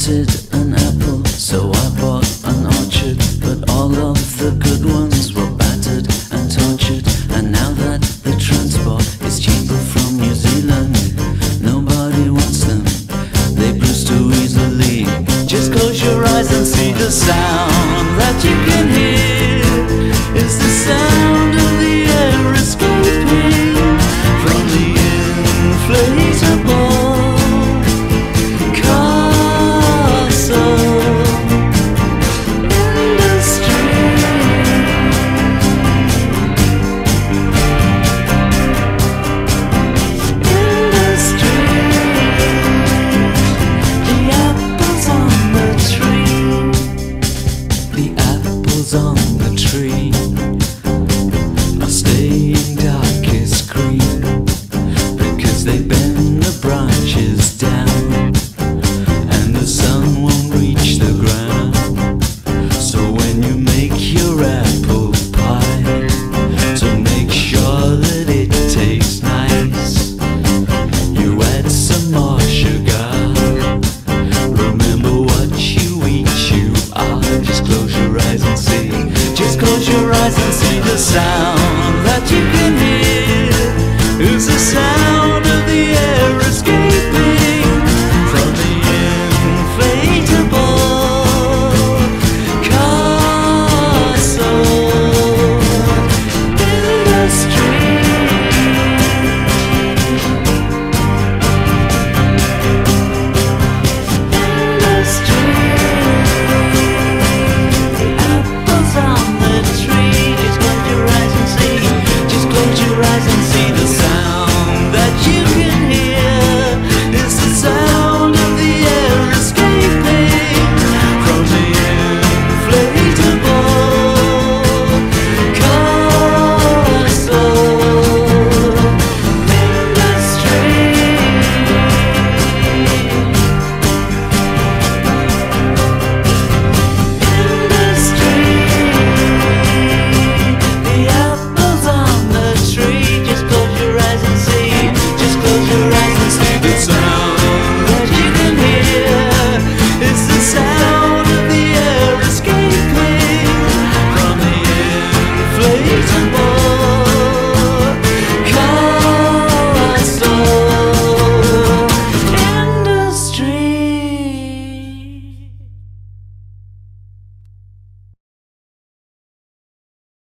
wanted an apple, so I bought an orchard, but all of the good ones were battered and tortured. And now that the transport is cheaper from New Zealand, nobody wants them, they bruise too easily. Just close your eyes and see the sound that you can hear. It's the sound of the air escaping from the inflatable on the tree are staying darkest green because they bend the branches down and the sun won't reach the ground. So when you make your apple pie, to make sure that it tastes nice, you add some more sugar. Remember what you eat, you are. Just close your eyes and see. Just close your eyes and see the sound